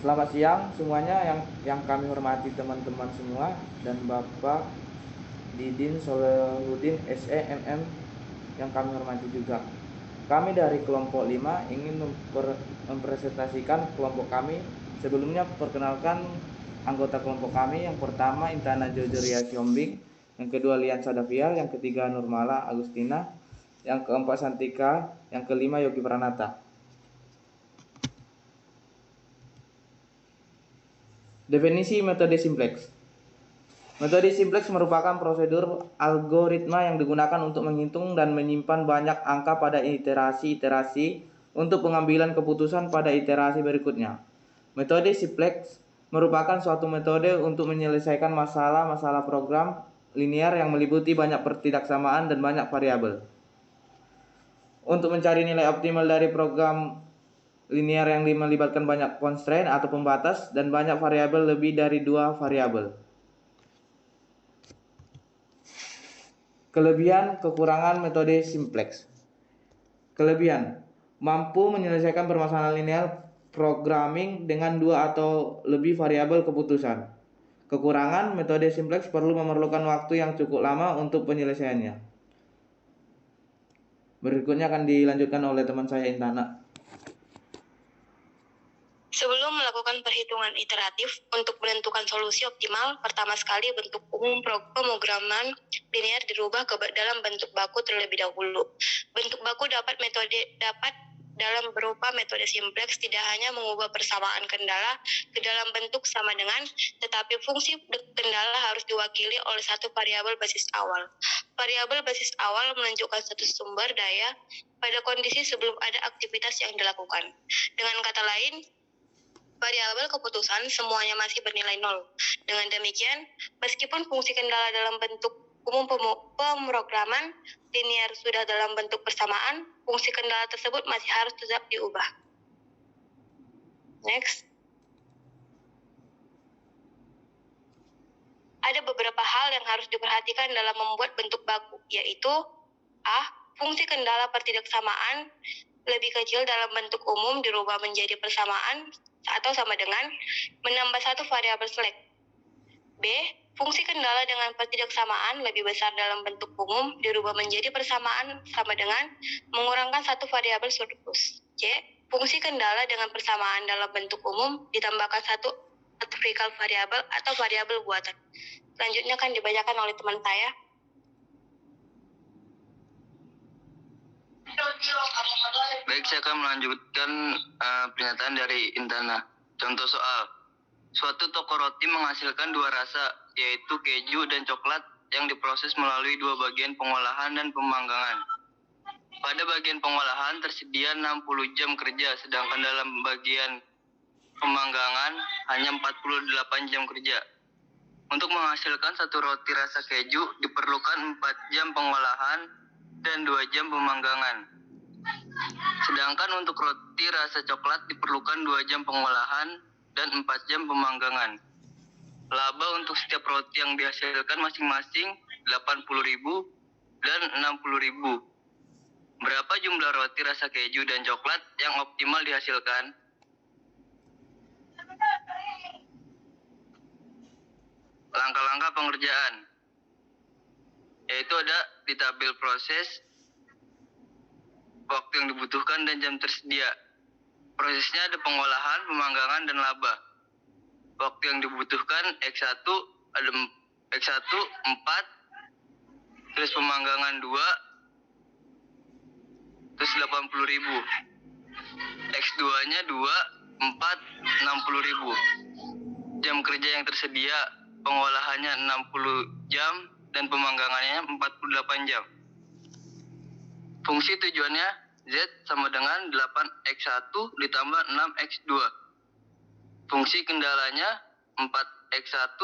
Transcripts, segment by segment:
Selamat siang semuanya yang kami hormati teman-teman semua dan Bapak Didin Solihuddin SEMM yang kami hormati juga. Kami dari kelompok 5 ingin mempresentasikan kelompok kami. Sebelumnya perkenalkan anggota kelompok kami. Yang pertama Intana Jojoria Siombing, yang kedua Lian Sadafial, yang ketiga Nurmala Agustina, yang keempat Santika, yang kelima Yogi Pranata. Definisi metode simplex. Metode simplex merupakan prosedur algoritma yang digunakan untuk menghitung dan menyimpan banyak angka pada iterasi-iterasi untuk pengambilan keputusan pada iterasi berikutnya. Metode simplex merupakan suatu metode untuk menyelesaikan masalah-masalah program linear yang meliputi banyak pertidaksamaan dan banyak variabel. Untuk mencari nilai optimal dari program linear yang melibatkan banyak constraint atau pembatas dan banyak variabel lebih dari 2 variabel. Kelebihan kekurangan metode simplex. Kelebihan: mampu menyelesaikan permasalahan linear programming dengan 2 atau lebih variabel keputusan. Kekurangan: metode simplex memerlukan waktu yang cukup lama untuk penyelesaiannya. Berikutnya akan dilanjutkan oleh teman saya Intana. Sebelum melakukan perhitungan iteratif untuk menentukan solusi optimal, pertama sekali bentuk umum pemrograman linear dirubah dalam bentuk baku terlebih dahulu. Bentuk baku dapat dalam berupa metode simplex tidak hanya mengubah persamaan kendala ke dalam bentuk sama dengan, tetapi fungsi kendala harus diwakili oleh satu variabel basis awal. Variabel basis awal menunjukkan status sumber daya pada kondisi sebelum ada aktivitas yang dilakukan. Dengan kata lain, variabel keputusan semuanya masih bernilai 0. Dengan demikian, meskipun fungsi kendala dalam bentuk umum pemrograman linear sudah dalam bentuk persamaan, fungsi kendala tersebut masih harus tetap diubah. Next. Ada beberapa hal yang harus diperhatikan dalam membuat bentuk baku, yaitu A. Fungsi kendala pertidaksamaan lebih kecil dalam bentuk umum dirubah menjadi persamaan atau sama dengan menambah satu variabel select. B. Fungsi kendala dengan pertidaksamaan lebih besar dalam bentuk umum dirubah menjadi persamaan sama dengan mengurangkan satu variabel surplus. C. Fungsi kendala dengan persamaan dalam bentuk umum ditambahkan satu artificial variabel atau variabel buatan. Selanjutnya akan dibacakan oleh teman saya. Baik, saya akan melanjutkan pernyataan dari Intana. Contoh soal. Suatu toko roti menghasilkan 2 rasa, yaitu keju dan coklat yang diproses melalui 2 bagian pengolahan dan pemanggangan. Pada bagian pengolahan tersedia 60 jam kerja, sedangkan dalam bagian pemanggangan hanya 48 jam kerja. Untuk menghasilkan satu roti rasa keju diperlukan 4 jam pengolahan dan 2 jam pemanggangan. Sedangkan untuk roti rasa coklat diperlukan 2 jam pengolahan dan 4 jam pemanggangan. Laba untuk setiap roti yang dihasilkan masing-masing 80.000 dan 60.000. Berapa jumlah roti rasa keju dan coklat yang optimal dihasilkan? Langkah-langkah pengerjaan, yaitu ada di tabel proses, waktu yang dibutuhkan dan jam tersedia. Prosesnya ada pengolahan, pemanggangan, dan laba. Waktu yang dibutuhkan X1 ada X1 4, terus pemanggangan 2, terus 80.000. X2-nya 2, 4, 60.000. Jam kerja yang tersedia, pengolahannya 60 jam dan pemanggangannya 48 jam. Fungsi tujuannya Z sama dengan 8X1 ditambah 6X2. Fungsi kendalanya 4X1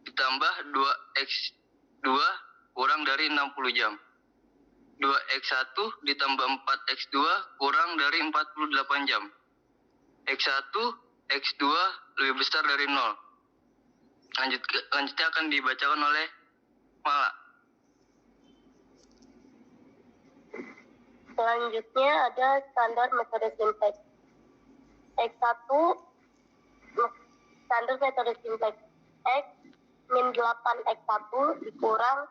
ditambah 2X2 kurang dari 60 jam. 2X1 ditambah 4X2 kurang dari 48 jam. X1, X2 lebih besar dari 0. Lanjutnya akan dibacakan oleh Mala. Selanjutnya ada standar metode simplex. X1 Standar metode simplex. X min 8x1 dikurang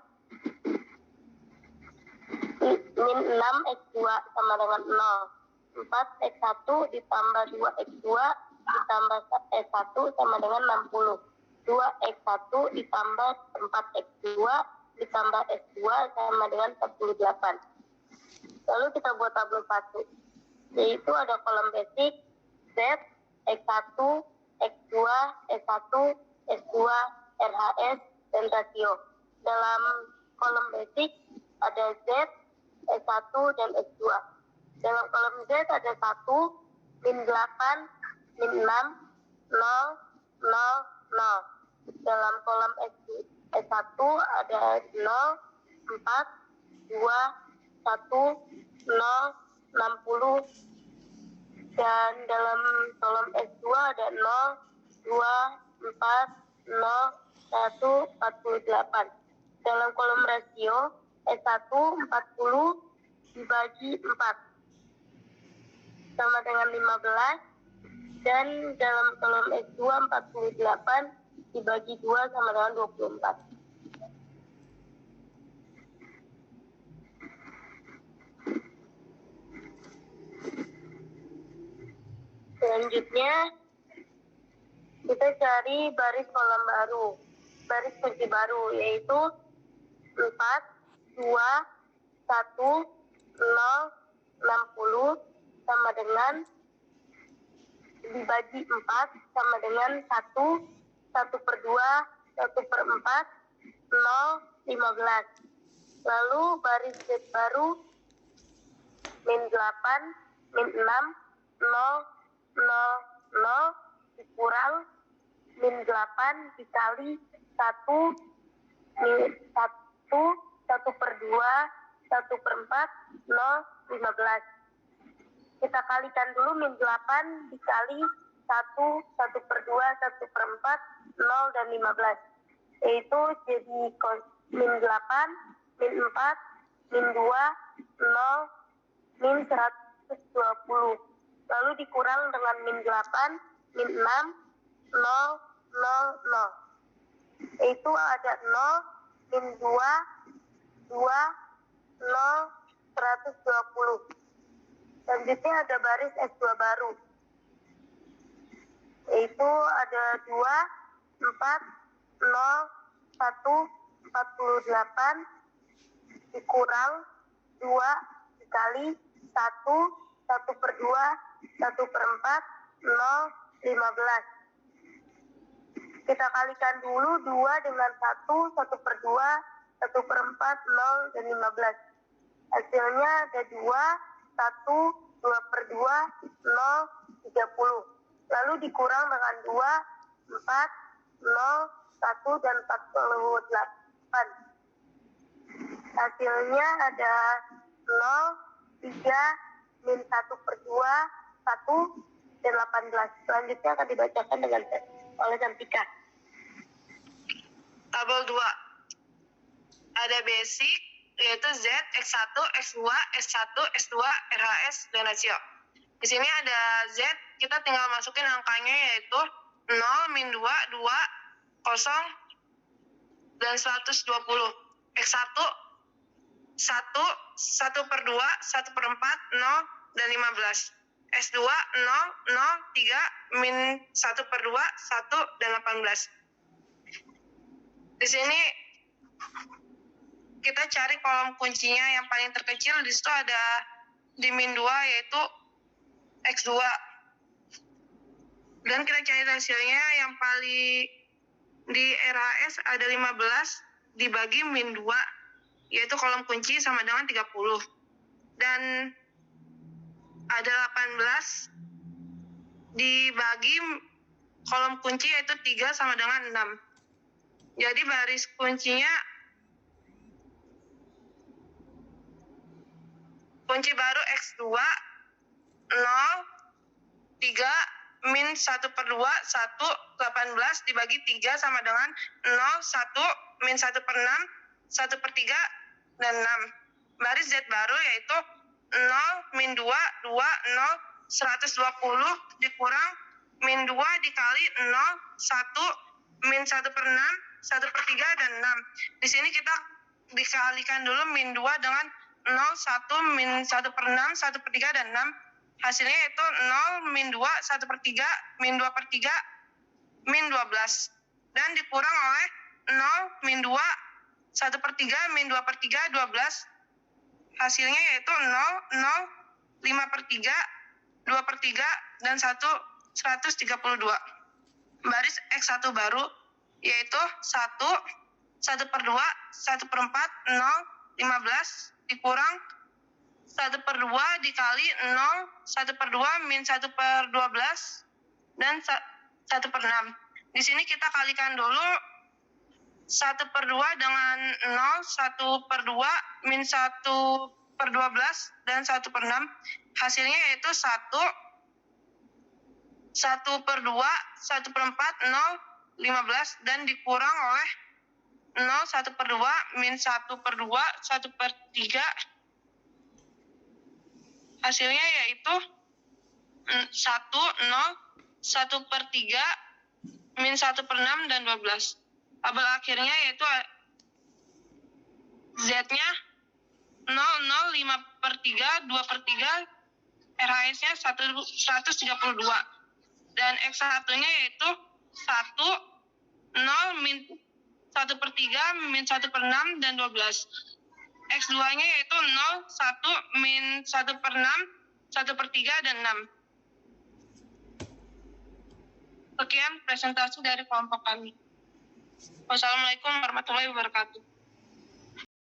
min 6x2 sama dengan 0. 4x1 ditambah 2x2 ditambah x1 sama dengan 60. 2x1 ditambah 4x2 ditambah x2 sama dengan 48. Lalu kita buat tabel 1. Yaitu ada kolom basic, Z, X1, X2, S1, S2, RHS, dan rasio. Dalam kolom basic ada Z, S1, dan S2. Dalam kolom Z ada 1, min 8, min 6, 0, 0, 0. Dalam kolom S1 ada 0, 4, 2, 1, 0, 60. Dan dalam kolom S2 ada 0, 2, 4, 0, 1, 48. Dalam kolom rasio S1 40 dibagi 4 sama dengan 15. Dan dalam kolom S2 48 dibagi 2 sama dengan 24. Selanjutnya, kita cari baris kolom baru, baris kunci baru, yaitu 4, 2, 1, 0, 60 sama dengan dibagi 4 sama dengan 1, 1 per 2, 1 per 4, 0, 15. Lalu baris Z baru, min 8, min 6, 0, 0, 0 dikurang min 8 dikali 1, min 1, 1 per 2, 1 per 4, 0, 15. Kita kalikan dulu min 8 dikali 1, 1 per 2, 1 per 4, 0, dan 15. Yaitu jadi min 8, min 4, min 2, 0, min 120. Lalu dikurang dengan min 8, min 6, 0, 0, 0. Yaitu ada 0, min 2, 2, 0, 120. Selanjutnya ada baris S2 baru. Yaitu ada 2, 4, 0, 1, 48 dikurang 2 dikali 1, 1 per 2, 1 per 4, 0, 15. Kita kalikan dulu 2 dengan 1, 1 per 2, 1 per 4, 0, dan 15. Hasilnya ada 2, 1, 2 per 2, 0, 30. Lalu dikurang dengan 2, 4, 0, 1, dan 48. Hasilnya ada 0, 3, min 1 per 2, 1, dan 18. Selanjutnya akan dibacakan dengan oleh Cantika. Tabel 2. Ada basic, yaitu Z, X1, X2, S1, S2, RHS, dan rasio. Di sini ada Z, kita tinggal masukin angkanya yaitu 0, min 2, 2, 0, dan 120. X1, 1, 1 per 2, 1 per 4, 0, dan 15. S2, 0, 0, 3, min 1 per 2, 1, dan 18. Di sini kita cari kolom kuncinya yang paling terkecil. Di situ ada di min 2 yaitu X2. Dan kita cari hasilnya yang paling di RHS ada 15 dibagi min 2 yaitu kolom kunci sama dengan 30. Dan ada 18 dibagi kolom kunci yaitu 3 sama dengan 6. Jadi baris kuncinya kunci baru X2 0, 3, min 1 per 2, 1, 18 dibagi 3 sama dengan 0, 1, min 1 per 6, 1 per 3, dan 6. Baris Z baru yaitu 0, min 2, 2, 0, 120 dikurang min 2 dikali 0, 1, min 1 per 6, 1 per 3, dan 6. Di sini kita dikalikan dulu min 2 dengan 0, 1, min 1 per 6, 1 per 3, dan 6. Hasilnya yaitu 0, min 2, 1 per 3, min 2 per 3, min 12. Dan dikurang oleh 0, min 2, 1 per 3, min 2 per 3, 12. Hasilnya yaitu 0, 0, 5 per 3, 2 per 3, dan 1, 132. Baris X1 baru, yaitu 1, 1 per 2, 1 per 4, 0, 15, dikurang 1 per 2 dikali 0, 1 per 2, min 1 per 12, dan 1 per 6. Di sini kita kalikan dulu 1 per 2 dengan 0, 1 per 2, min 1 per 12, dan 1 per 6. Hasilnya yaitu 1, 1 per 2, 1 per 4, 0, 15, dan dikurang oleh 0, 1 per 2, min 1 per 2, 1 per 3. Hasilnya yaitu 1, 0, 1 per 3, min 1 per 6, dan 12. Tabel akhirnya yaitu Z-nya 0, 0, 5 per 3, 2 per 3, RHS-nya 132. Dan X1-nya yaitu 1, 0, min 1 per 3, min 1 per 6, dan 12. X2-nya yaitu 0, 1, min 1 per 6, 1 per 3, dan 6. Sekian presentasi dari kelompok kami. Wassalamualaikum warahmatullahi wabarakatuh.